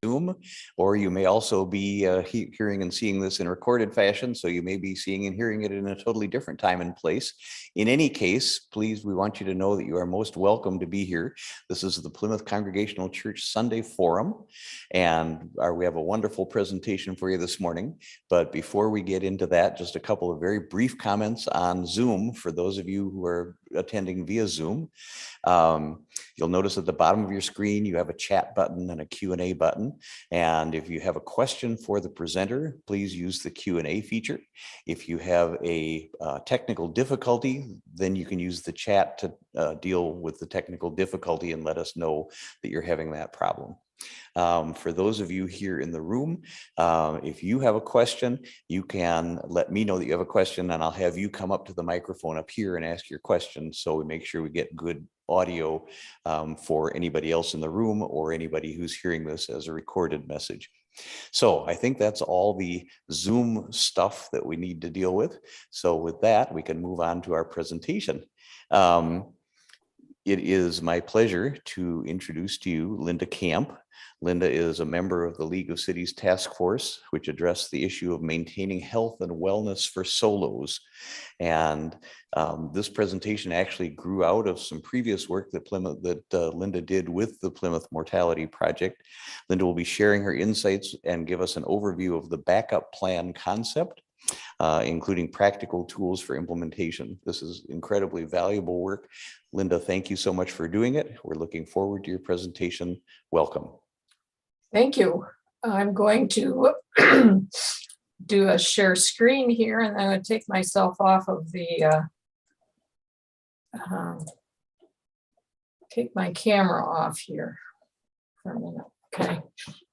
Zoom, or you may also be hearing and seeing this in recorded fashion, so you may be seeing and hearing it in a totally different time and place. In any case, please, we want you to know that you are most welcome to be here. This is the Plymouth Congregational Church Sunday Forum, and we have a wonderful presentation for you this morning. But before we get into that, just a couple of very brief comments on Zoom for those of you who are attending via Zoom. You'll notice at the bottom of your screen, you have a chat button and a Q&A button. And if you have a question for the presenter, please use the Q&A feature. If you have a technical difficulty, then you can use the chat to deal with the technical difficulty and let us know that you're having that problem. For those of you here in the room, if you have a question, you can let me know that you have a question, and I'll have you come up to the microphone up here and ask your question, so we make sure we get good audio for anybody else in the room or anybody who's hearing this as a recorded message. So I think that's all the Zoom stuff that we need to deal with. So with that, we can move on to our presentation. It is my pleasure to introduce to you Linda Camp. Linda is a member of the League of Cities Task Force, which addressed the issue of maintaining health and wellness for solos. And this presentation actually grew out of some previous work that Linda did with the Plymouth Mortality Project. Linda will be sharing her insights and give us an overview of the backup plan concept, including practical tools for implementation. This is incredibly valuable work. Linda, thank you so much for doing it. We're looking forward to your presentation. Welcome. Thank you. I'm going to do a share screen here, and I'm going to take myself off of the, take my camera off here for a minute. Okay.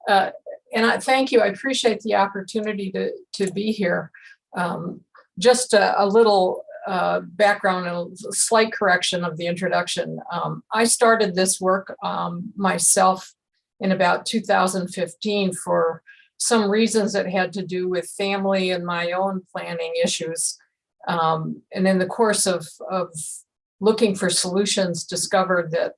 And I thank you. I appreciate the opportunity to be here. Just a little background and a slight correction of the introduction. I started this work myself in about 2015 for some reasons that had to do with family and my own planning issues. And in the course of looking for solutions, discovered that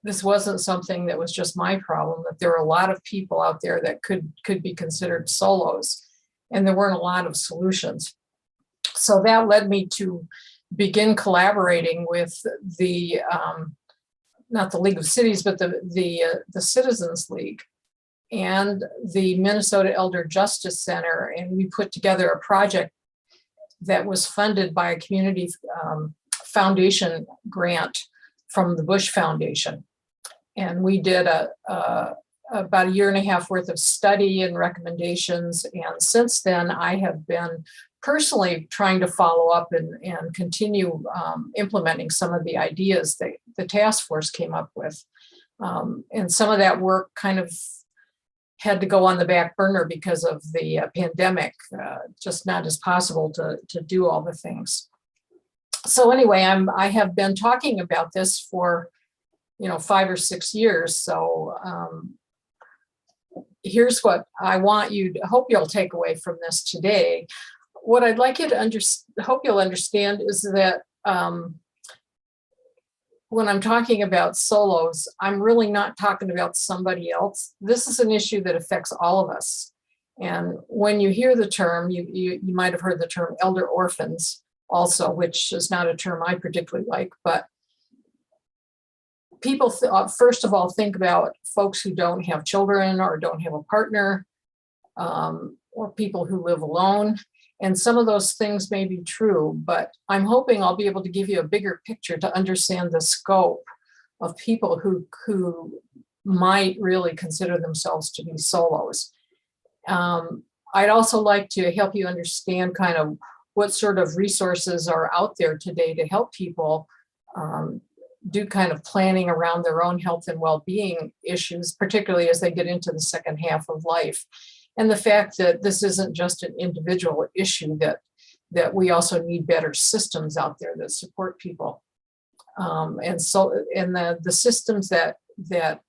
this wasn't something that was just my problem, that there were a lot of people out there that could be considered solos, and there weren't a lot of solutions. So that led me to begin collaborating with the, not the League of Cities, but the Citizens League and the Minnesota Elder Justice Center. And we put together a project that was funded by a community foundation grant from the Bush Foundation. And we did about a year and a half worth of study and recommendations. And since then, I have been personally trying to follow up and continue implementing some of the ideas that the task force came up with. And some of that work kind of had to go on the back burner because of the pandemic, just not as possible to do all the things. So anyway, I have been talking about this for 5 or 6 years. So here's what I want you to hope you'll take away from this today. What I'd like you to hope you'll understand is that when I'm talking about solos, I'm really not talking about somebody else. This is an issue that affects all of us. And when you hear the term, you might have heard the term elder orphans also, which is not a term I particularly like, but people first of all think about folks who don't have children or don't have a partner, or people who live alone. And some of those things may be true, but I'm hoping I'll be able to give you a bigger picture to understand the scope of people who might really consider themselves to be solos. I'd also like to help you understand kind of what sort of resources are out there today to help people do kind of planning around their own health and well-being issues, particularly as they get into the second half of life. And the fact that this isn't just an individual issue, that we also need better systems out there that support people. And the systems that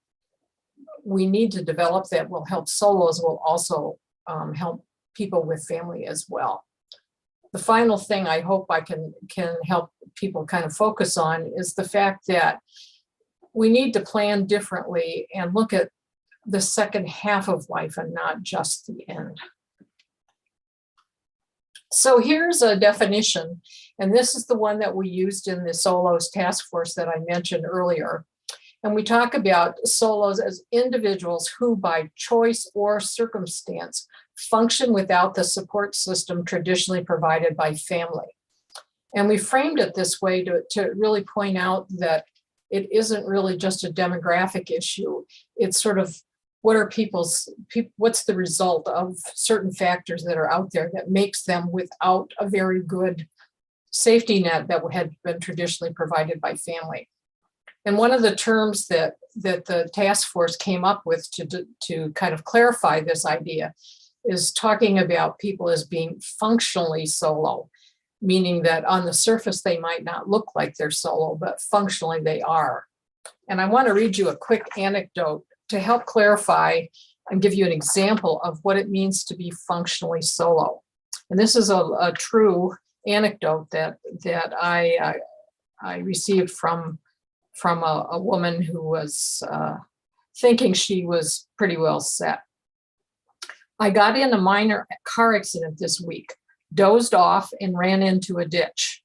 we need to develop that will help solos will also help people with family as well. The final thing I hope I can help people kind of focus on is the fact that we need to plan differently and look at the second half of life and not just the end. So here's a definition, and this is the one that we used in the solos task force that I mentioned earlier. And we talk about solos as individuals who by choice or circumstance function without the support system traditionally provided by family. And we framed it this way to really point out that it isn't really just a demographic issue. It's sort of what's the result of certain factors that are out there that makes them without a very good safety net that had been traditionally provided by family. And one of the terms that the task force came up with to kind of clarify this idea is talking about people as being functionally solo, meaning that on the surface they might not look like they're solo, but functionally they are. And I want to read you a quick anecdote to help clarify and give you an example of what it means to be functionally solo. And this is a true anecdote that I received from a woman who was thinking she was pretty well set. I got in a minor car accident this week, dozed off and ran into a ditch.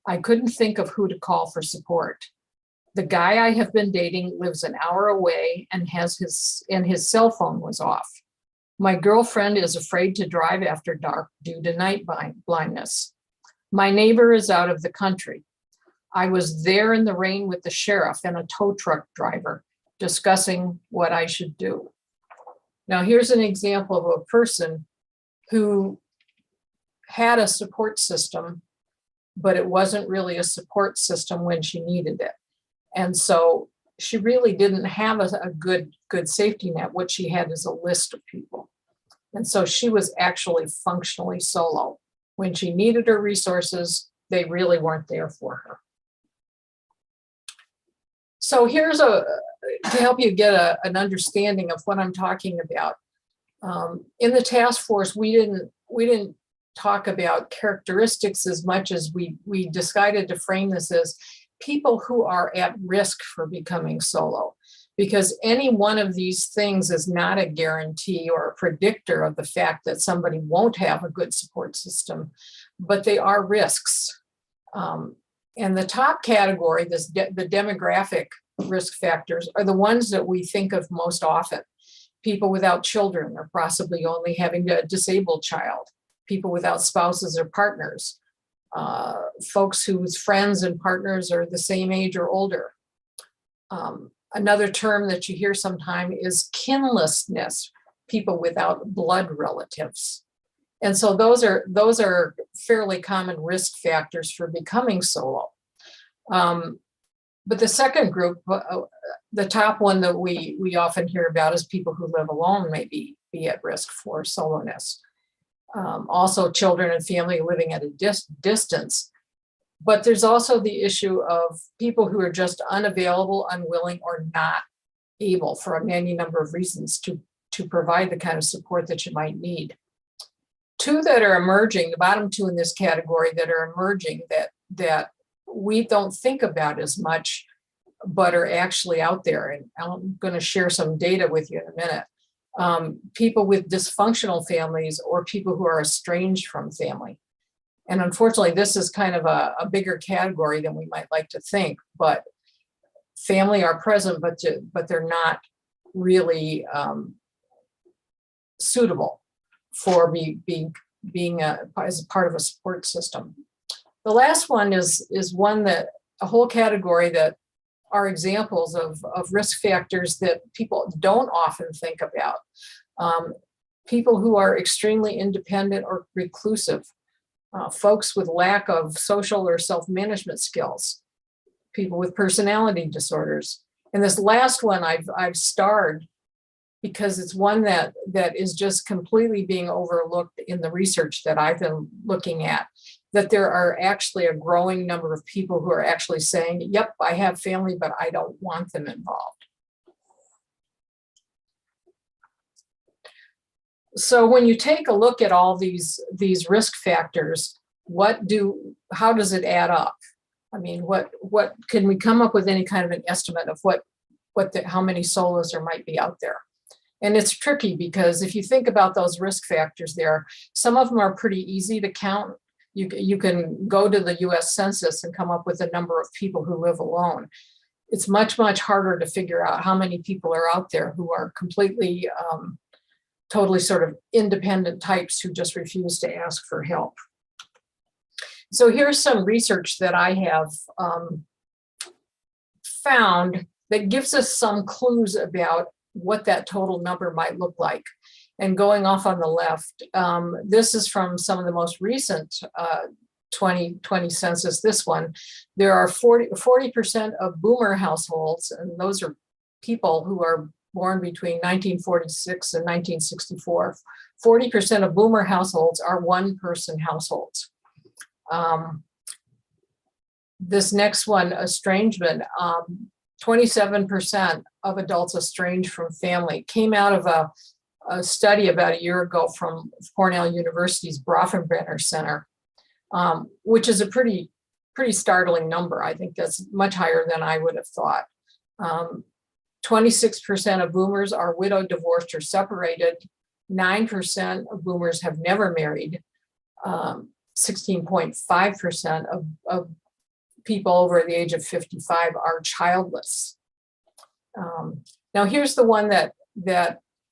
I couldn't think of who to call for support. The guy I have been dating lives an hour away and his cell phone was off. My girlfriend is afraid to drive after dark due to night blindness. My neighbor is out of the country. I was there in the rain with the sheriff and a tow truck driver discussing what I should do. Now, here's an example of a person who had a support system, but it wasn't really a support system when she needed it. And so she really didn't have a good safety net. What she had is a list of people. And so she was actually functionally solo. When she needed her resources, they really weren't there for her. So here's to help you get an understanding of what I'm talking about. In the task force, we didn't talk about characteristics as much as we decided to frame this as people who are at risk for becoming solo, because any one of these things is not a guarantee or a predictor of the fact that somebody won't have a good support system, but they are risks. And the top category, the demographic risk factors, are the ones that we think of most often. People without children or possibly only having a disabled child, people without spouses or partners, folks whose friends and partners are the same age or older. Another term that you hear sometimes is kinlessness, people without blood relatives. And so those are fairly common risk factors for becoming solo. But the second group, the top one that we often hear about is people who live alone may be at risk for soloness. Also children and family living at a distance. But there's also the issue of people who are just unavailable, unwilling, or not able for any number of reasons to provide the kind of support that you might need. Two that are emerging, the bottom two in this category that are emerging that we don't think about as much, but are actually out there. And I'm going to share some data with you in a minute. People with dysfunctional families or people who are estranged from family. And unfortunately, this is kind of a bigger category than we might like to think, but family are present, but they're not really suitable for being as a part of a support system. The last one is one that a whole category that are examples of risk factors that people don't often think about. People who are extremely independent or reclusive, folks with lack of social or self-management skills, people with personality disorders. And this last one I've starred because it's one that is just completely being overlooked in the research that I've been looking at, that there are actually a growing number of people who are actually saying, yep, I have family, but I don't want them involved. So when you take a look at all these risk factors, how does it add up? I mean, what can we come up with any kind of an estimate of how many solos there might be out there? And it's tricky because if you think about those risk factors there, some of them are pretty easy to count. You can go to the US Census and come up with a number of people who live alone. It's much, much harder to figure out how many people are out there who are completely, totally sort of independent types who just refuse to ask for help. So here's some research that I have found that gives us some clues about what that total number might look like. And going off on the left, this is from some of the most recent 2020 census, this one. There are 40% of boomer households, and those are people who are born between 1946 and 1964. 40% of boomer households are one-person households. This next one, estrangement, 27% of adults estranged from family, came out of a study about a year ago from Cornell University's Bronfenbrenner Center, which is a pretty startling number. I think that's much higher than I would have thought. 26% of boomers are widowed, divorced, or separated. 9% of boomers have never married. 16.5% of people over the age of 55 are childless. Now here's the one that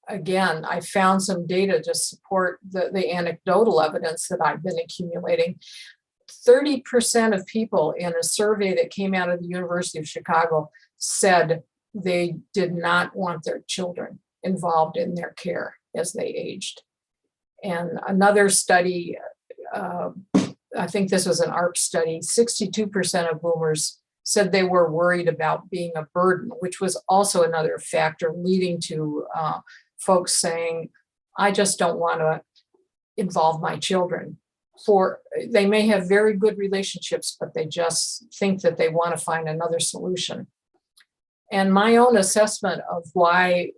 again, I found some data to support the anecdotal evidence that I've been accumulating. 30% of people in a survey that came out of the University of Chicago said they did not want their children involved in their care as they aged. And another study, I think this was an ARP study, 62% of boomers said they were worried about being a burden, which was also another factor leading to folks saying, I just don't want to involve my children. They may have very good relationships, but they just think that they want to find another solution. And my own assessment of why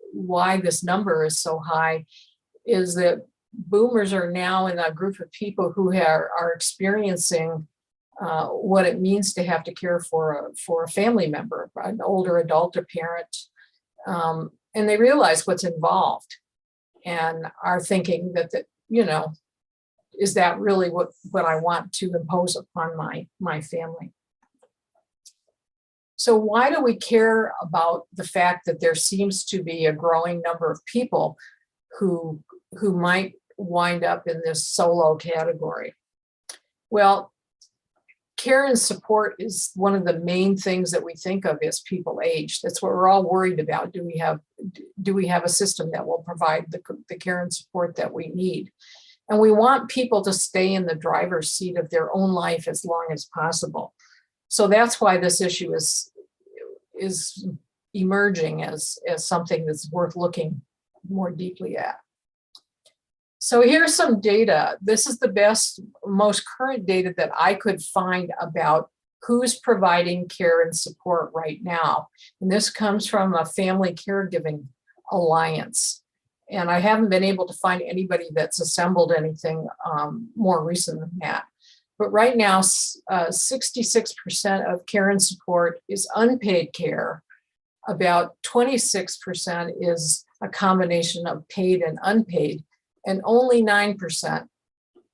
this number is so high is that boomers are now in a group of people who are experiencing what it means to have to care for a family member, an older adult or parent, and they realize what's involved and are thinking that is that really what I want to impose upon my family? So why do we care about the fact that there seems to be a growing number of people who might wind up in this solo category? Well, care and support is one of the main things that we think of as people age. That's what we're all worried about. Do we have a system that will provide the care and support that we need? And we want people to stay in the driver's seat of their own life as long as possible. So that's why this issue is emerging as something that's worth looking more deeply at. So here's some data. This is the best, most current data that I could find about who's providing care and support right now. And this comes from a Family Caregiving Alliance. And I haven't been able to find anybody that's assembled anything more recent than that. But right now, 66% of care and support is unpaid care. About 26% is a combination of paid and unpaid. And only 9%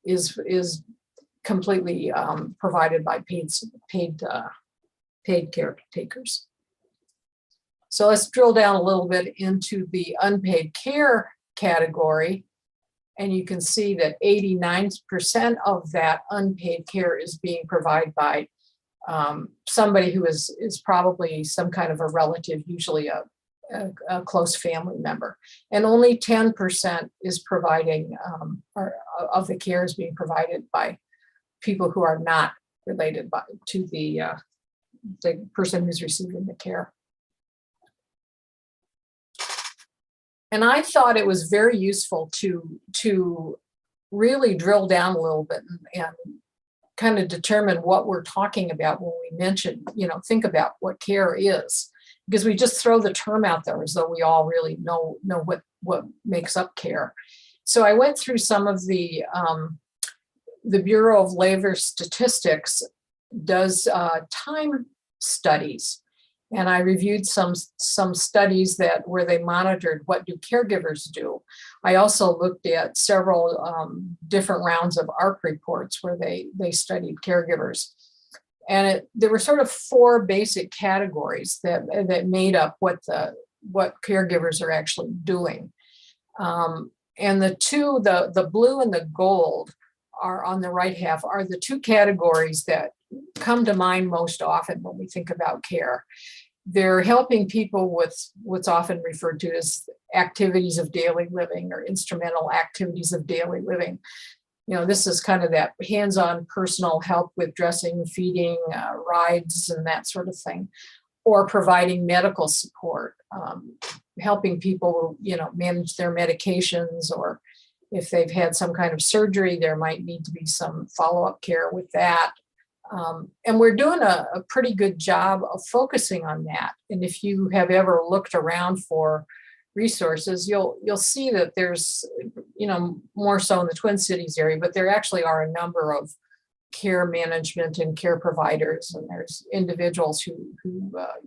is completely provided by paid caretakers. So let's drill down a little bit into the unpaid care category. And you can see that 89% of that unpaid care is being provided by somebody who is probably some kind of a relative, usually a close family member. And only 10% is providing, of the care is being provided by people who are not related to the person who's receiving the care. And I thought it was very useful to really drill down a little bit and kind of determine what we're talking about when we mention, think about what care is, because we just throw the term out there as though we all really know what makes up care. So I went through some of the Bureau of Labor Statistics does time studies. And I reviewed some studies where they monitored what do caregivers do. I also looked at several different rounds of ARC reports where they studied caregivers. And there were sort of four basic categories that made up what caregivers are actually doing. And the blue and the gold are on the right half, are the two categories that come to mind most often when we think about care. They're helping people with what's often referred to as activities of daily living or instrumental activities of daily living. This is kind of that hands-on personal help with dressing, feeding, rides, and that sort of thing, or providing medical support, helping people, manage their medications, or if they've had some kind of surgery, there might need to be some follow-up care with that. And we're doing a pretty good job of focusing on that. And if you have ever looked around for resources, you'll see that there's, more so in the Twin Cities area, but there actually are a number of care management and care providers, and there's individuals who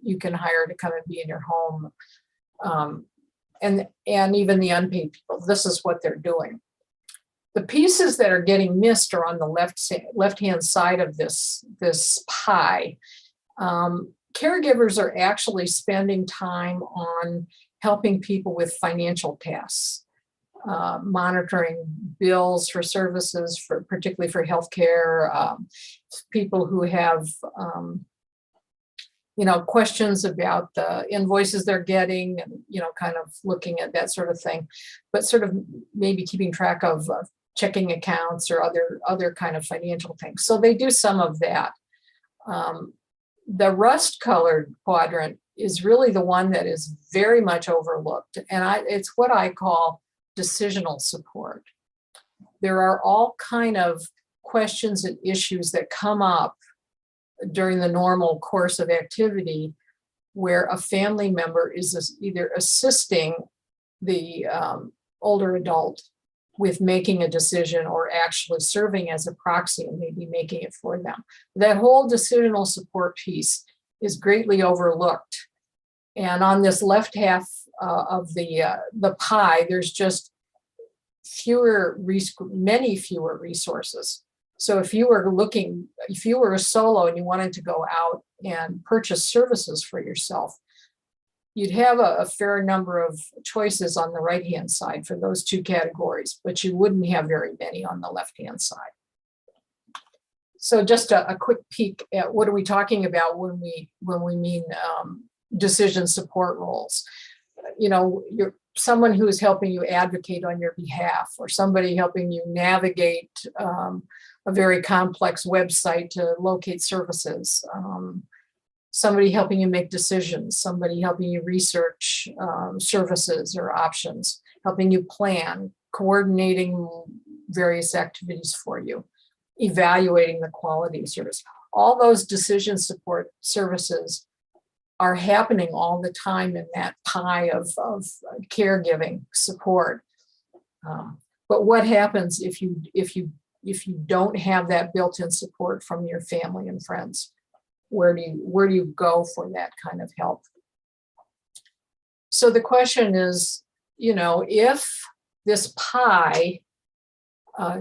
you can hire to come and be in your home. And even the unpaid people, this is what they're doing. The pieces that are getting missed are on the left-hand side of this pie. Caregivers are actually spending time on helping people with financial tasks, monitoring bills for services, particularly for healthcare, people who have questions about the invoices they're getting, and, kind of looking at that sort of thing, but sort of maybe keeping track of checking accounts or other kind of financial things. So they do some of that. The rust-colored quadrant is really the one that is very much overlooked, and it's what I call decisional support. There are all kind of questions and issues that come up during the normal course of activity where a family member is either assisting the older adult with making a decision or actually serving as a proxy and maybe making it for them. That whole decisional support piece is greatly overlooked. And on this left half of the pie, there's just many fewer resources. So if you were a solo and you wanted to go out and purchase services for yourself, you'd have a fair number of choices on the right-hand side for those two categories, but you wouldn't have very many on the left-hand side. So just a quick peek at what are we talking about when we mean decision support roles. You're someone who is helping you advocate on your behalf, or somebody helping you navigate a very complex website to locate services. Somebody helping you make decisions, somebody helping you research services or options, helping you plan, coordinating various activities for you, evaluating the quality of service. All those decision support services are happening all the time in that pie of caregiving support. But what happens if you don't have that built-in support from your family and friends? Where do you go for that kind of help? So the question is, if this pie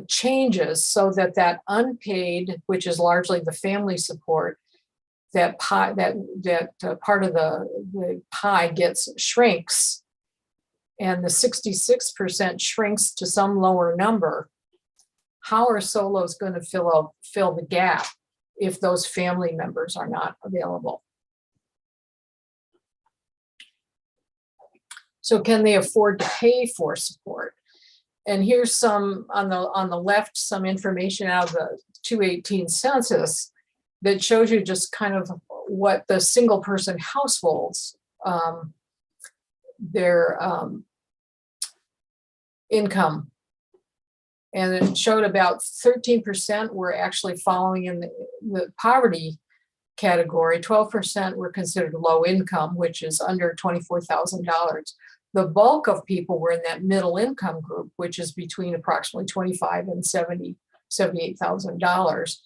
changes so that unpaid, which is largely the family support, that pie, part of the pie shrinks, and the 66% shrinks to some lower number, how are solos going to fill the gap if those family members are not available? So can they afford to pay for support? And here's some on the left, some information out of the 2018 census that shows you just kind of what the single person households, their income. And it showed about 13% were actually falling in the poverty category. 12% were considered low income, which is under $24,000. The bulk of people were in that middle income group, which is between approximately $25,000 and $78,000.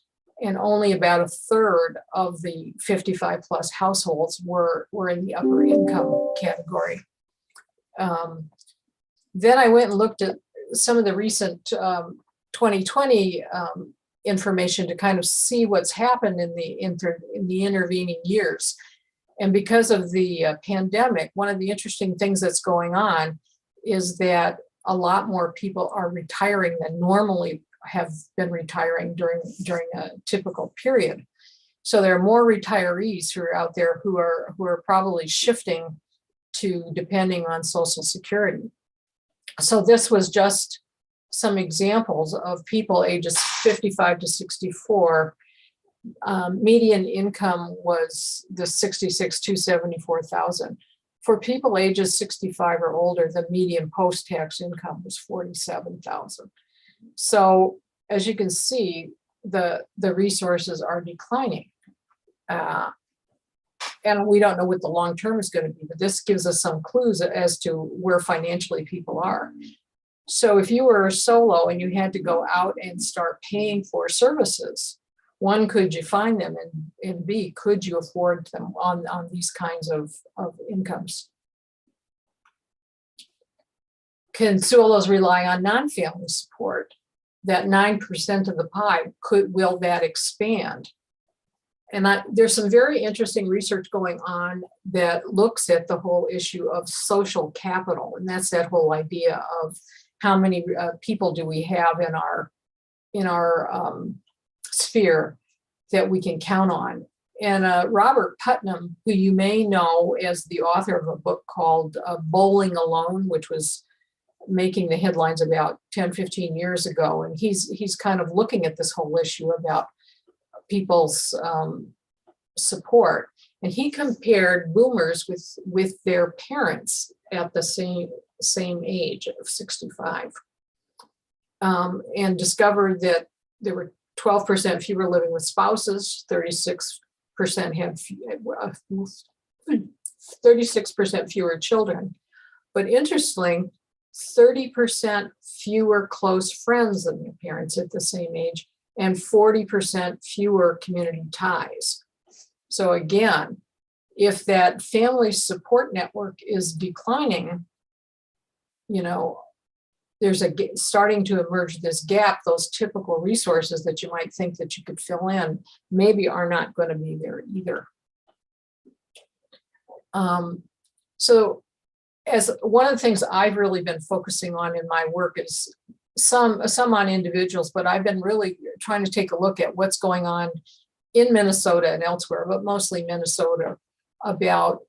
and only about a third of the 55 plus households were in the upper income category. Then I went and looked at some of the recent 2020 information to kind of see what's happened in the intervening years. And because of the pandemic, one of the interesting things that's going on is that a lot more people are retiring than normally have been retiring during a typical period. So there are more retirees who are out there who are probably shifting to depending on Social Security. So this was just some examples of people ages 55 to 64. Median income was the 274,000. For people ages 65 or older, the median post-tax income was 47,000. So as you can see, the resources are declining. And we don't know what the long term is going to be, but this gives us some clues as to where financially people are. So if you were a solo and you had to go out and start paying for services, one, could you find them? And B, could you afford them on these kinds of incomes? Can solos rely on non-family support? That 9% of the pie, will that expand? And there's some very interesting research going on that looks at the whole issue of social capital. And that's that whole idea of how many people do we have in our sphere that we can count on. And Robert Putnam, who you may know as the author of a book called Bowling Alone, which was making the headlines about 10, 15 years ago. And he's kind of looking at this whole issue about people's support. And he compared boomers with their parents at the same age of 65, and discovered that there were 12% fewer living with spouses, 36% had 36% fewer children. But interesting, 30% fewer close friends than their parents at the same age, and 40% fewer community ties. So again, if that family support network is declining, there's starting to emerge this gap. Those typical resources that you might think that you could fill in maybe are not going to be there either. So as one of the things I've really been focusing on in my work is some on individuals, but I've been really trying to take a look at what's going on in Minnesota and elsewhere, but mostly Minnesota, about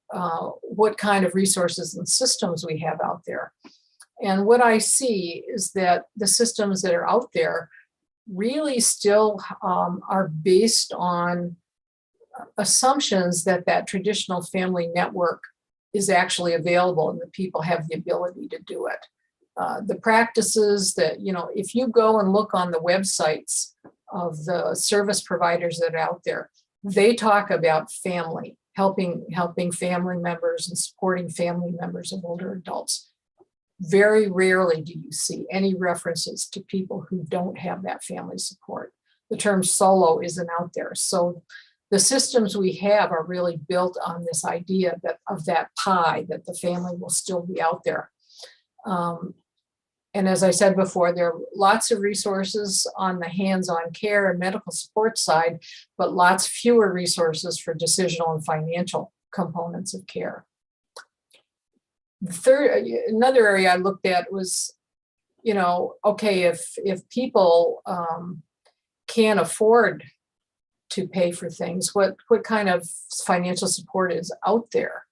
what kind of resources and systems we have out there. And what I see is that the systems that are out there really still are based on assumptions that traditional family network is actually available and the people have the ability to do it. The practices that, if you go and look on the websites of the service providers that are out there, they talk about family, helping family members and supporting family members of older adults. Very rarely do you see any references to people who don't have that family support. The term solo isn't out there. So the systems we have are really built on this idea of that pie, that the family will still be out there. And as I said before, there are lots of resources on the hands-on care and medical support side, but lots fewer resources for decisional and financial components of care. Another area I looked at was, okay, if people can't afford to pay for things, what kind of financial support is out there?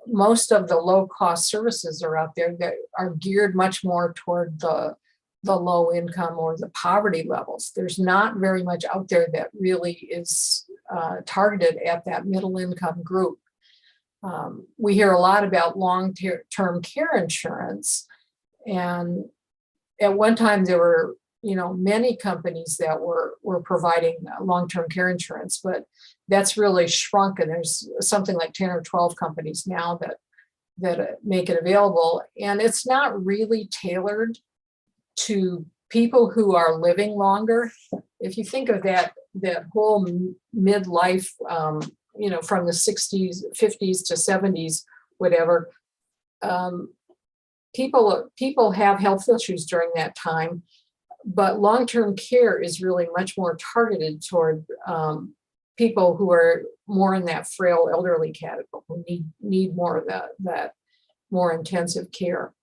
Most of the low-cost services are out there that are geared much more toward the low income or the poverty levels. There's not very much out there that really is targeted at that middle income group. We hear a lot about long-term care insurance, and at one time there were many companies that were providing long-term care insurance, but that's really shrunk, and there's something like 10 or 12 companies now that make it available, and it's not really tailored to people who are living longer. if you think of that whole midlife, from the 60s, 50s to 70s, whatever, people have health issues during that time, but long-term care is really much more targeted toward people who are more in that frail elderly category, who need more of that more intensive care.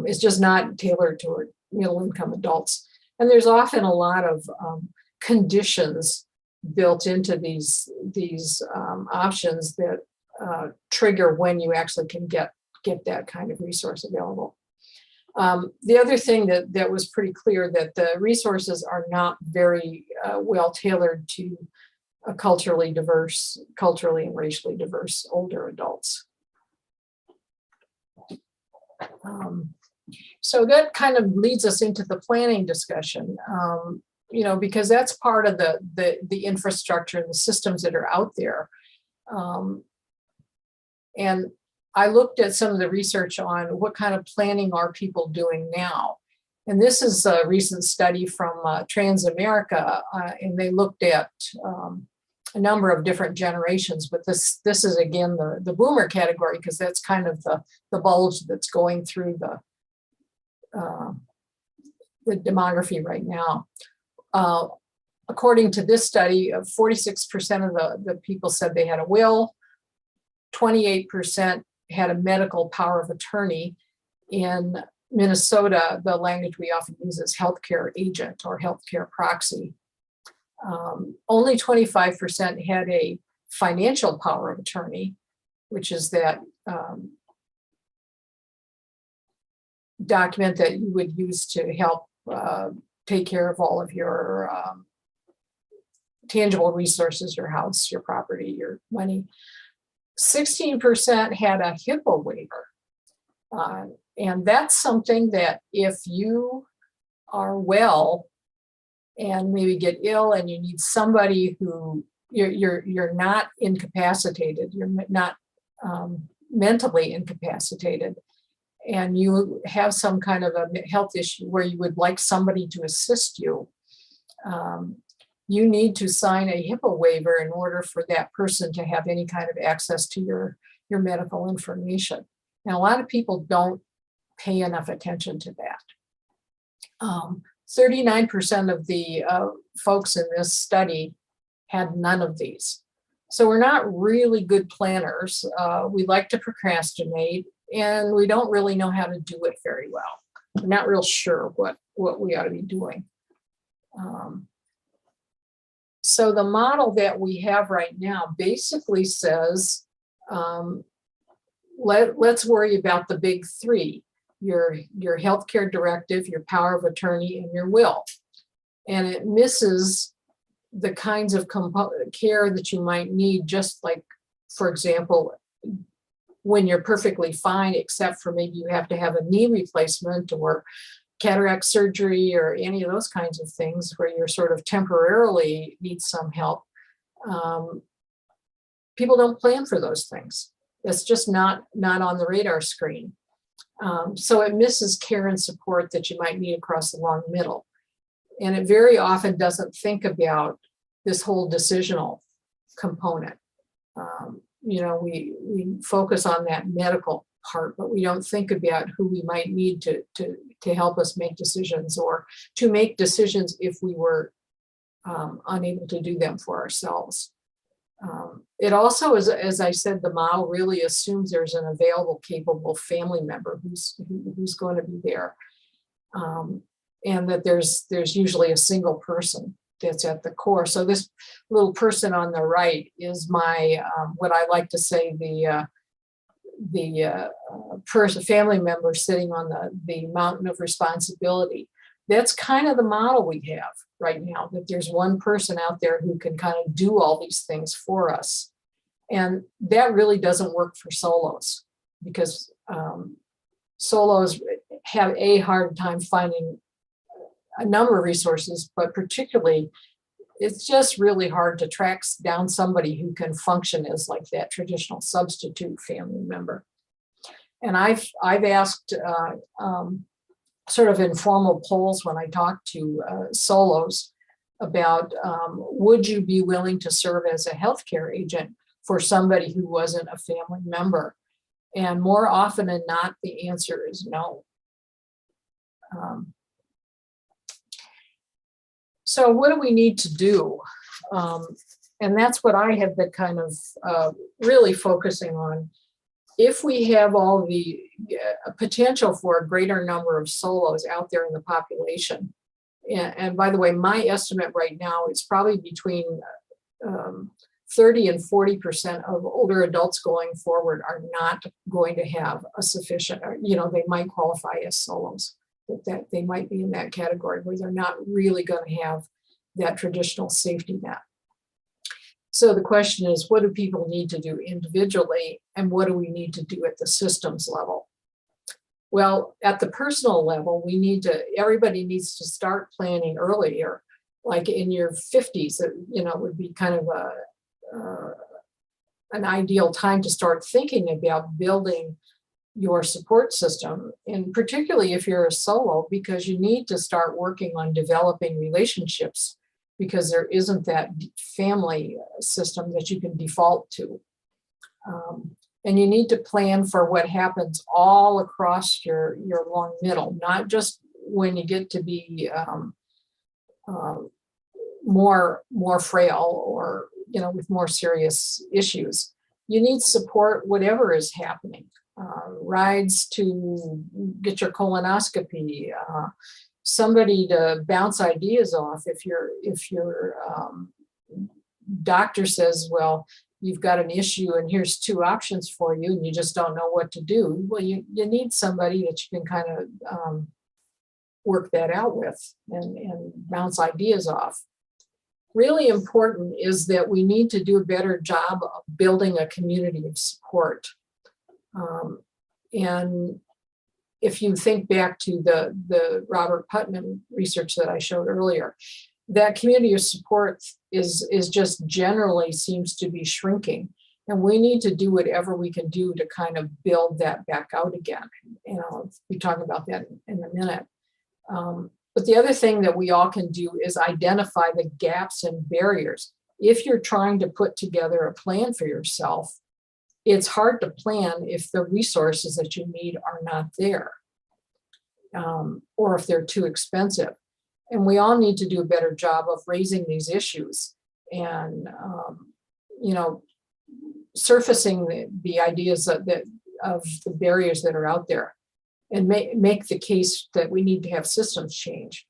It's just not tailored toward middle-income adults. And there's often a lot of conditions built into these options that trigger when you actually can get that kind of resource available. The other thing that was pretty clear, that the resources are not very well tailored to culturally and racially diverse older adults. So that kind of leads us into the planning discussion, because that's part of the infrastructure and the systems that are out there. And I looked at some of the research on what kind of planning are people doing now. And this is a recent study from Transamerica, and they looked at a number of different generations, but this is again the boomer category, because that's kind of the bulge that's going through the demography right now. According to this study, 46% of the people said they had a will, 28% had a medical power of attorney. In Minnesota, the language we often use is healthcare agent or healthcare proxy. Only 25% had a financial power of attorney, which is that document that you would use to help take care of all of your tangible resources, your house, your property, your money. 16% had a HIPAA waiver. And that's something that if you are well and maybe get ill and you need somebody who you're not incapacitated, you're not mentally incapacitated, and you have some kind of a health issue where you would like somebody to assist you, you need to sign a HIPAA waiver in order for that person to have any kind of access to your medical information. And a lot of people don't pay enough attention to that. 39% of the folks in this study had none of these. So we're not really good planners. We like to procrastinate, and we don't really know how to do it very well. We're not real sure what we ought to be doing. So the model that we have right now basically says, let's worry about the big three: your healthcare directive, your power of attorney, and your will. And it misses the kinds of care that you might need, just like, for example, when you're perfectly fine, except for maybe you have to have a knee replacement or cataract surgery or any of those kinds of things where you're sort of temporarily need some help. People don't plan for those things. It's just not on the radar screen. So it misses care and support that you might need across the long middle. And it very often doesn't think about this whole decisional component. We focus on that medical part, but we don't think about who we might need to help us make decisions, or to make decisions if we were unable to do them for ourselves. It also is, as I said, the model really assumes there's an available, capable family member who's going to be there, and that there's usually a single person that's at the core. So this little person on the right is my what I like to say the family member sitting on the mountain of responsibility. That's kind of the model we have right now, that there's one person out there who can kind of do all these things for us. And that really doesn't work for solos, because solos have a hard time finding a number of resources, but particularly it's just really hard to track down somebody who can function as like that traditional substitute family member. And I've asked sort of informal polls when I talk to solos about would you be willing to serve as a healthcare agent for somebody who wasn't a family member? And more often than not, the answer is no. So what do we need to do? And that's what I have been kind of really focusing on. If we have all the potential for a greater number of solos out there in the population, and by the way, my estimate right now is probably between 30 and 40% of older adults going forward are not going to have a sufficient, they might qualify as solos, that they might be in that category where they're not really going to have that traditional safety net. So the question is, what do people need to do individually, and what do we need to do at the systems level? Well, at the personal level, everybody needs to start planning earlier, like in your 50s, would be kind of an ideal time to start thinking about building your support system, and particularly if you're a solo, because you need to start working on developing relationships, because there isn't that family system that you can default to. And you need to plan for what happens all across your long middle, not just when you get to be more frail or with more serious issues. You need support whatever is happening. Rides to get your colonoscopy, somebody to bounce ideas off. If your doctor says, well, you've got an issue and here's 2 options for you, and you just don't know what to do, well, you need somebody that you can kind of work that out with and bounce ideas off. Really important is that we need to do a better job of building a community of support. And if you think back to the Robert Putnam research that I showed earlier, that community of support is just generally seems to be shrinking. And we need to do whatever we can do to kind of build that back out again. We'll be talking about that in a minute. But the other thing that we all can do is identify the gaps and barriers. If you're trying to put together a plan for yourself, it's hard to plan if the resources that you need are not there, or if they're too expensive. And we all need to do a better job of raising these issues and, surfacing the ideas of the barriers that are out there, and make the case that we need to have systems change.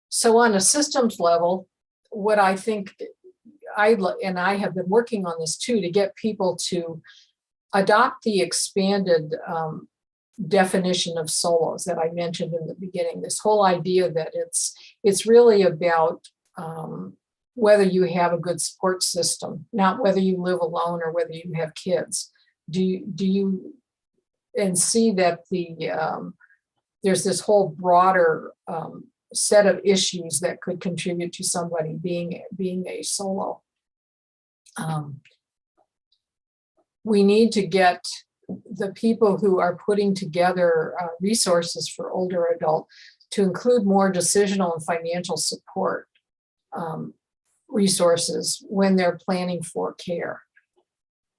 So on a systems level, what I think I have been working on this too, to get people to adopt the expanded definition of solos that I mentioned in the beginning. This whole idea that it's really about whether you have a good support system, not whether you live alone or whether you have kids. Do you and see that there's this whole broader set of issues that could contribute to somebody being a solo. We need to get the people who are putting together resources for older adult to include more decisional and financial support resources when they're planning for care.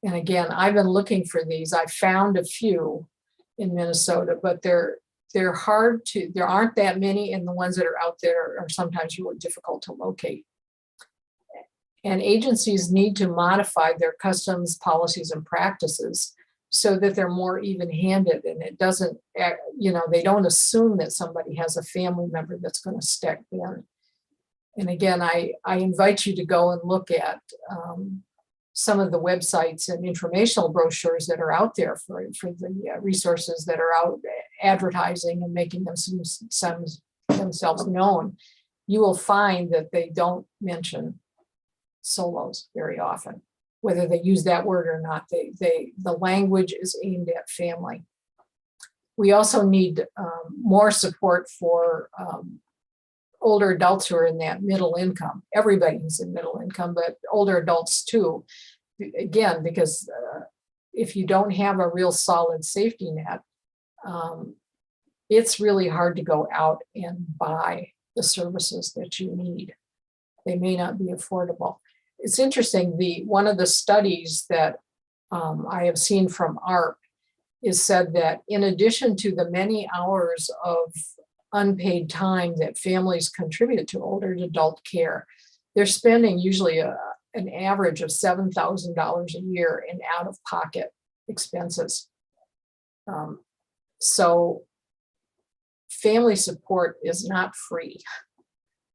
And again, I've been looking for these. I found a few in Minnesota, but they're hard to, there aren't that many, and the ones that are out there are sometimes really difficult to locate. And agencies need to modify their customs, policies, and practices so that they're more even-handed, and it doesn't, they don't assume that somebody has a family member that's going to step in. And again, I invite you to go and look at some of the websites and informational brochures that are out there for the resources that are out advertising and making themselves known. You will find that they don't mention solos very often, whether they use that word or not. The language is aimed at family. We also need more support for older adults who are in that middle income. Everybody's in middle income, but older adults too. Again, because if you don't have a real solid safety net, it's really hard to go out and buy the services that you need. They may not be affordable. It's interesting, one of the studies that I have seen from ARP is said that in addition to the many hours of unpaid time that families contribute to older adult care, they're spending usually an average of $7,000 a year in out-of-pocket expenses. So family support is not free,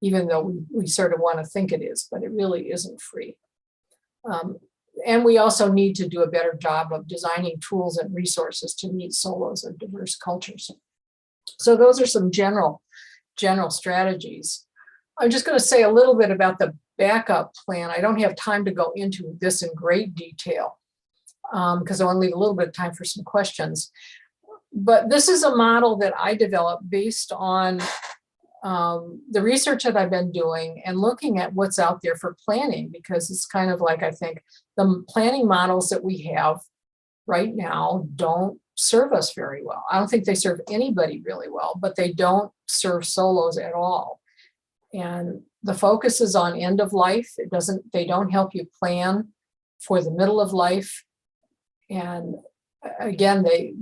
even though we sort of want to think it is, but it really isn't free. And we also need to do a better job of designing tools and resources to meet solos of diverse cultures. So those are some general strategies. I'm just going to say a little bit about the backup plan. I don't have time to go into this in great detail because I want to leave a little bit of time for some questions. But this is a model that I developed based on the research that I've been doing and looking at what's out there for planning, because it's kind of like, I think the planning models that we have right now don't serve us very well. I don't think they serve anybody really well, but they don't serve solos at all. And the focus is on end of life. They don't help you plan for the middle of life. And again, they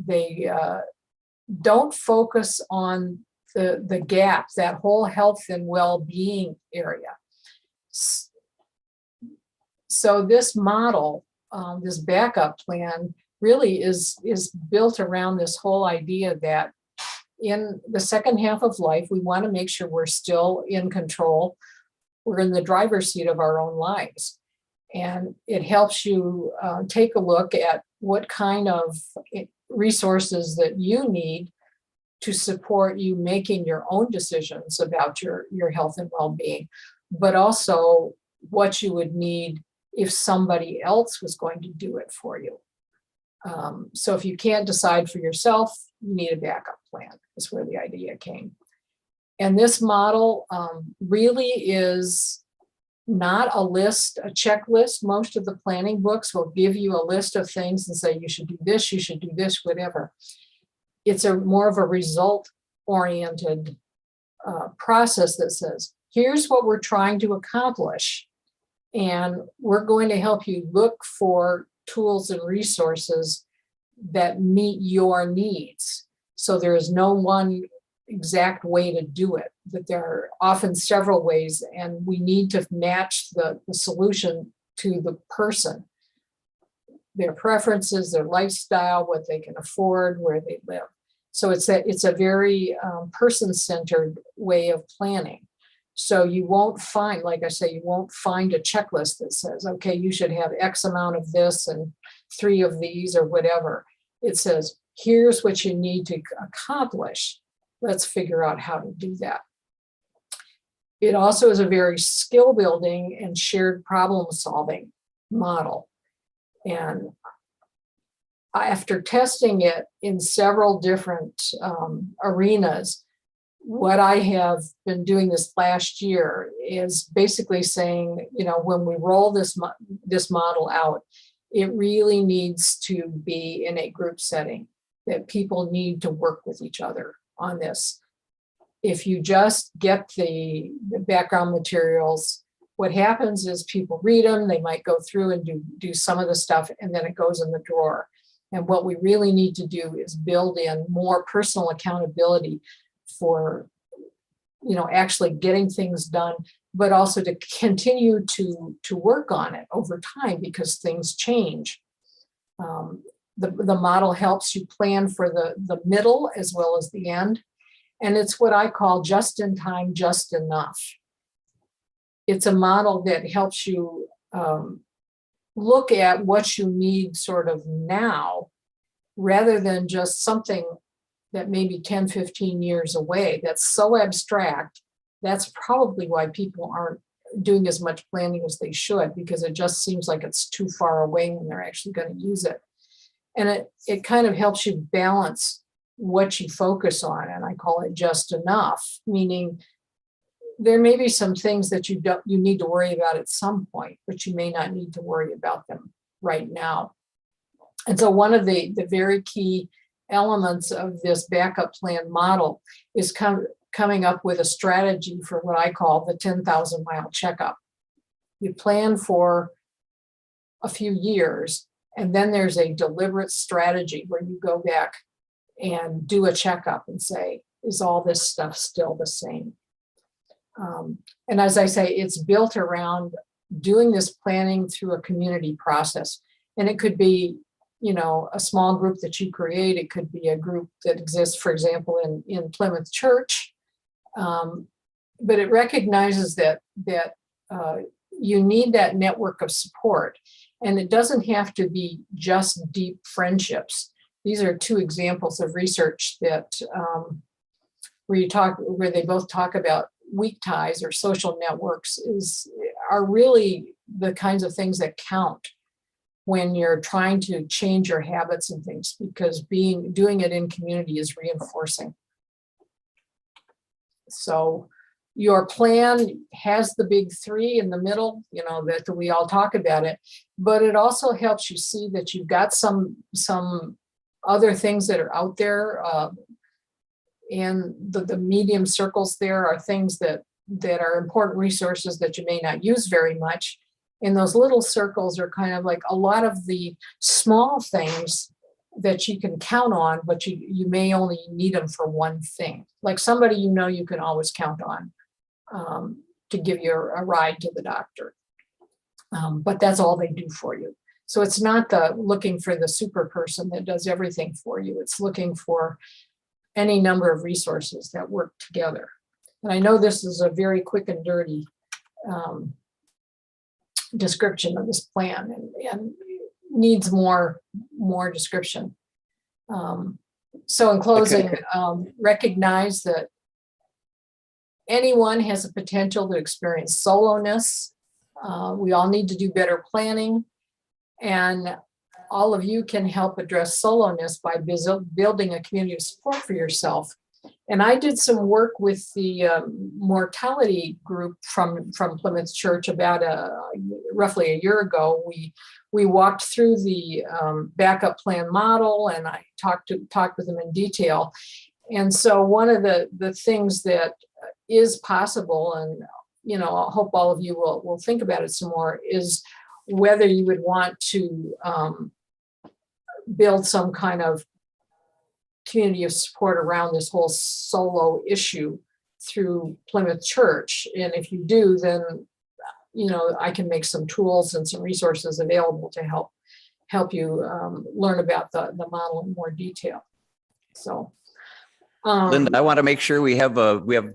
don't focus on the gap, that whole health and well-being area. So this model, this backup plan, really is built around this whole idea that in the second half of life, we want to make sure we're still in control. We're in the driver's seat of our own lives. And it helps you take a look at what kind of resources that you need to support you making your own decisions about your health and well-being, but also what you would need if somebody else was going to do it for you. So if you can't decide for yourself, you need a backup plan, is where the idea came. And this model really is not a list, a checklist. Most of the planning books will give you a list of things and say, you should do this, whatever. It's more of a result-oriented process that says, here's what we're trying to accomplish, and we're going to help you look for tools and resources that meet your needs. So there is no one exact way to do it, that there are often several ways, and we need to match the solution to the person, their preferences, their lifestyle, what they can afford, where they live. So it's a very person-centered way of planning. So you won't find, like I say, you won't find a checklist that says, okay, you should have X amount of this and 3 of these or whatever. It says, here's what you need to accomplish. Let's figure out how to do that. It also is a very skill building and shared problem solving model. And after testing it in several different arenas, what I have been doing this last year is basically saying, when we roll this model out, it really needs to be in a group setting, that people need to work with each other on this. If you just get the background materials, what happens is people read them, they might go through and do some of the stuff, and then it goes in the drawer. And what we really need to do is build in more personal accountability for, actually getting things done, but also to continue to work on it over time, because things change. The model helps you plan for the middle as well as the end. And it's what I call just in time, just enough. It's a model that helps you look at what you need sort of now, rather than just something that may be 10, 15 years away. That's so abstract. That's probably why people aren't doing as much planning as they should, because it just seems like it's too far away when they're actually going to use it. And it kind of helps you balance what you focus on. And I call it just enough, meaning there may be some things that you need to worry about at some point, but you may not need to worry about them right now. And so one of the very key elements of this backup plan model is coming up with a strategy for what I call the 10,000 mile checkup. You plan for a few years, and then there's a deliberate strategy where you go back and do a checkup and say, is all this stuff still the same? And as I say, it's built around doing this planning through a community process. And it could be, you know, a small group that you create. It could be a group that exists, for example, in Plymouth Church. But it recognizes that you need that network of support. And it doesn't have to be just deep friendships. These are two examples of research that where they both talk about weak ties or social networks are really the kinds of things that count when you're trying to change your habits and things, because doing it in community is reinforcing. So your plan has the big three in the middle, you know, that we all talk about it, but it also helps you see that you've got some other things that are out there. And the medium circles there are things that are important resources that you may not use very much. And those little circles are kind of like a lot of the small things that you can count on, but you may only need them for one thing. Like somebody you know you can always count on to give you a ride to the doctor. But that's all they do for you. So it's not looking for the super person that does everything for you. It's looking for any number of resources that work together. And I know this is a very quick and dirty description of this plan and needs more description. So in closing, recognize that anyone has a potential to experience soloness. We all need to do better planning, and all of you can help address soloness by building a community of support for yourself. And I did some work with the mortality group from Plymouth Church about roughly a year ago. We walked through the backup plan model, and I talked with them in detail. And so one of the things that is possible, and you know, I hope all of you will think about it some more, is whether you would want to build some kind of community of support around this whole solo issue through Plymouth Church. And if you do, then, you know, I can make some tools and some resources available to help you learn about the model in more detail. So. Linda, I want to make sure we have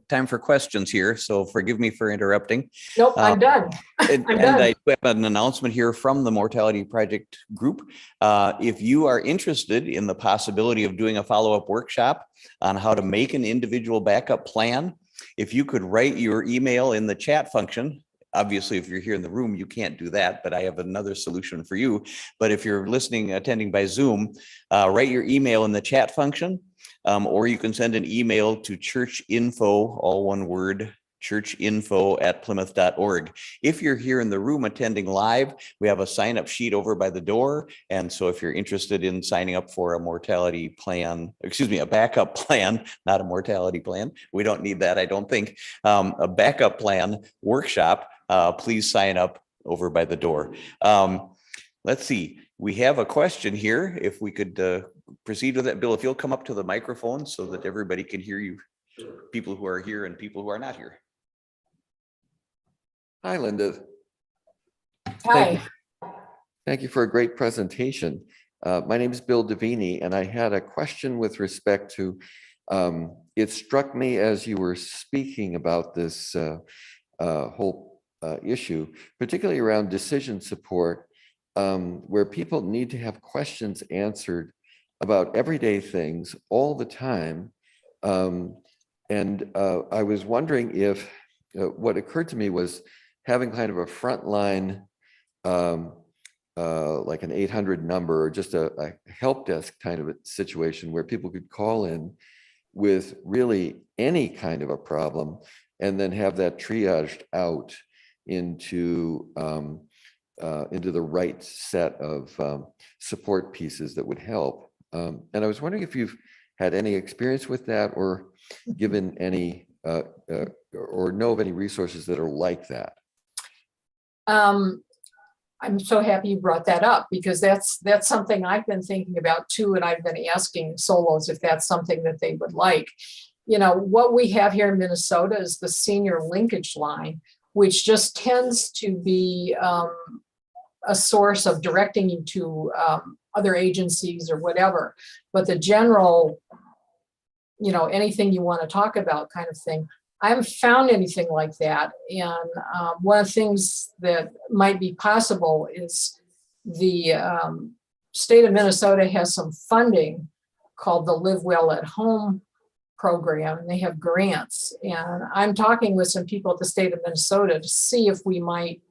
time for questions here, so forgive me for interrupting. Nope, I'm done. And I have an announcement here from the Mortality Project group. If you are interested in the possibility of doing a follow-up workshop on how to make an individual backup plan, if you could write your email in the chat function. Obviously, if you're here in the room, you can't do that, but I have another solution for you. But if you're attending by Zoom, write your email in the chat function. Or you can send an email to churchinfo, all one word, churchinfo@plymouth.org. If you're here in the room attending live, we have a sign-up sheet over by the door. And so if you're interested in signing up for a mortality plan, a backup plan, not a mortality plan, we don't need that, I don't think, a backup plan workshop, please sign up over by the door. Let's see, we have a question here. If we could proceed with it. Bill, if you'll come up to the microphone so that everybody can hear you, people who are here and people who are not here. Hi, Linda. Hi. Thank you for a great presentation. My name is Bill Davini, and I had a question with respect to, it struck me as you were speaking about this whole issue, particularly around decision support, where people need to have questions answered about everyday things all the time. And I was wondering if what occurred to me was having kind of a frontline, like an 800 number, or just a help desk kind of a situation where people could call in with really any kind of a problem and then have that triaged out into the right set of support pieces that would help. And I was wondering if you've had any experience with that or given any or know of any resources that are like that? I'm so happy you brought that up, because that's something I've been thinking about too, and I've been asking solos if that's something that they would like. You know, what we have here in Minnesota is the senior linkage line, which just tends to be a source of directing you to other agencies or whatever. But the general, you know, anything you want to talk about kind of thing, I haven't found anything like that. And one of the things that might be possible is the state of Minnesota has some funding called the Live Well at Home program, and they have grants. And I'm talking with some people at the state of Minnesota to see if we might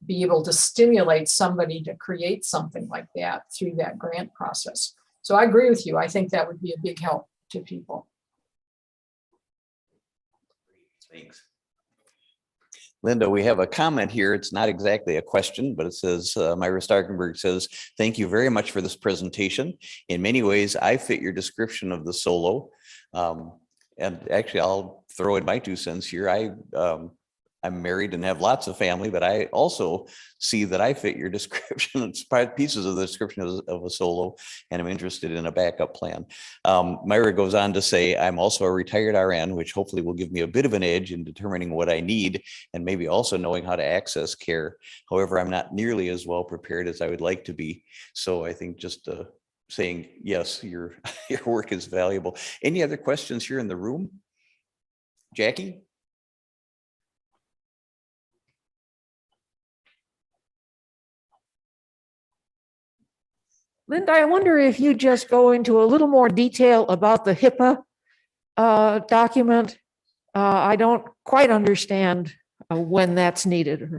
be able to stimulate somebody to create something like that through that grant process. So I agree with you. I think that would be a big help to people. Thanks. Linda, we have a comment here. It's not exactly a question, but it says, Myra Starkenberg says, thank you very much for this presentation. In many ways, I fit your description of the solo. And actually, I'll throw in my 2 cents here. I'm married and have lots of family, but I also see that I fit your description. It's pieces of the description of a solo, and I'm interested in a backup plan. Myra goes on to say, I'm also a retired RN, which hopefully will give me a bit of an edge in determining what I need and maybe also knowing how to access care. However, I'm not nearly as well prepared as I would like to be. So I think just saying, yes, your work is valuable. Any other questions here in the room? Jackie? Linda, I wonder if you just go into a little more detail about the HIPAA document. I don't quite understand when that's needed.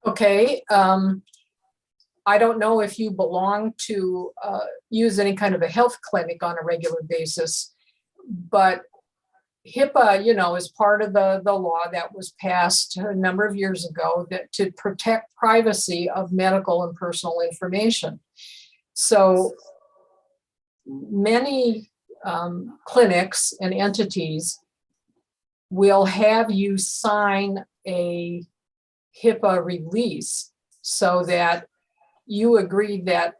Okay. I don't know if you belong to use any kind of a health clinic on a regular basis, but HIPAA, you know, is part of the law that was passed a number of years ago that to protect privacy of medical and personal information. So many clinics and entities will have you sign a HIPAA release so that you agree that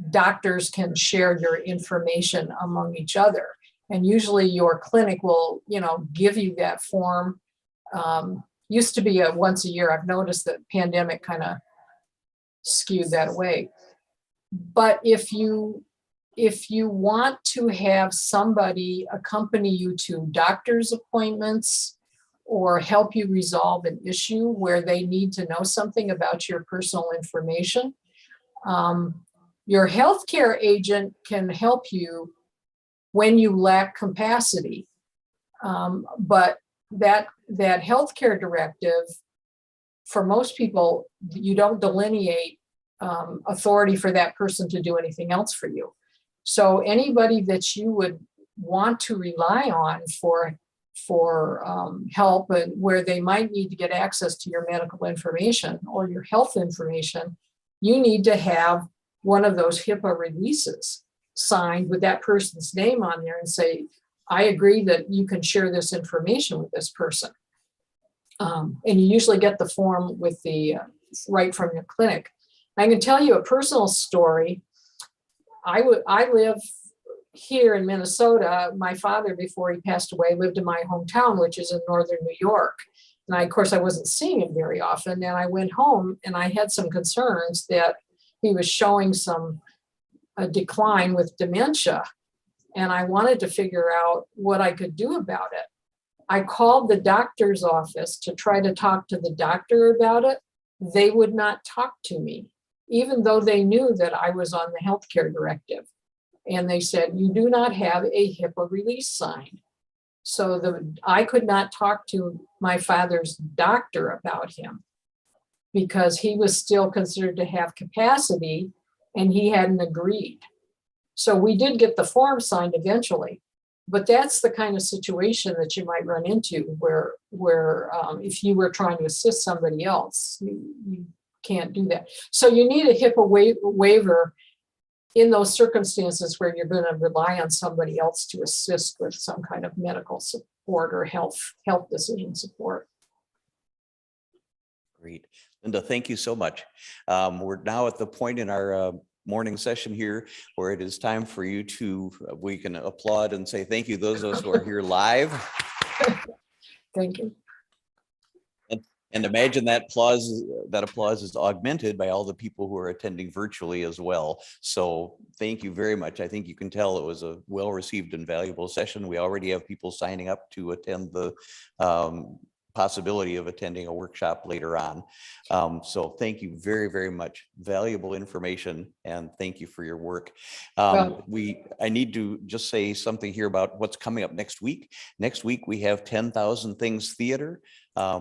doctors can share your information among each other. And usually your clinic will, you know, give you that form. Used to be a once a year. I've noticed that pandemic kind of skewed that away. But if you want to have somebody accompany you to doctor's appointments or help you resolve an issue where they need to know something about your personal information, your healthcare agent can help you when you lack capacity. But that healthcare directive, for most people, you don't delineate authority for that person to do anything else for you. So anybody that you would want to rely on for help and where they might need to get access to your medical information or your health information, you need to have one of those HIPAA releases signed with that person's name on there and say, I agree that you can share this information with this person. And you usually get the form with the right from your clinic. I can tell you a personal story. I live here in Minnesota. My father, before he passed away, lived in my hometown, which is in northern New York. And of course, I wasn't seeing him very often. And I went home and I had some concerns that he was showing a decline with dementia. And I wanted to figure out what I could do about it. I called the doctor's office to try to talk to the doctor about it. They would not talk to me, even though they knew that I was on the healthcare directive. And they said, you do not have a HIPAA release signed. So I could not talk to my father's doctor about him because he was still considered to have capacity and he hadn't agreed. So we did get the form signed eventually, but that's the kind of situation that you might run into where if you were trying to assist somebody else, you can't do that. So you need a HIPAA waiver in those circumstances where you're going to rely on somebody else to assist with some kind of medical support or health decision support. Great. Linda, thank you so much. We're now at the point in our morning session here where it is time for you to, we can applaud and say thank you, those of us who are here live. Thank you. And imagine that applause is augmented by all the people who are attending virtually as well. So thank you very much. I think you can tell it was a well-received and valuable session. We already have people signing up to attend the possibility of attending a workshop later on. So thank you very, very much. Valuable information, and thank you for your work. I need to just say something here about what's coming up next week. Next week, we have 10,000 Things Theater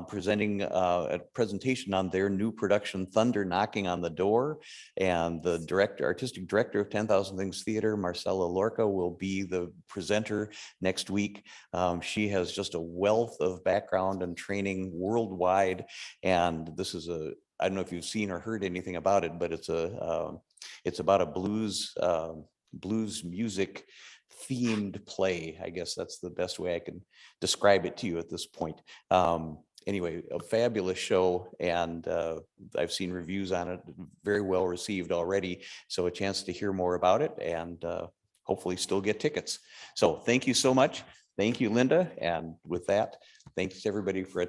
presenting a presentation on their new production, Thunder Knocking on the Door. And the artistic director of 10,000 Things Theater, Marcella Lorca, will be the presenter next week. She has just a wealth of background and training worldwide. And this is I don't know if you've seen or heard anything about it, but it's about a blues music themed play. I guess that's the best way I can describe it to you at this point. Anyway, a fabulous show, and I've seen reviews on it, very well received already. So a chance to hear more about it and hopefully still get tickets. So thank you so much. Thank you, Linda. And with that, thanks everybody for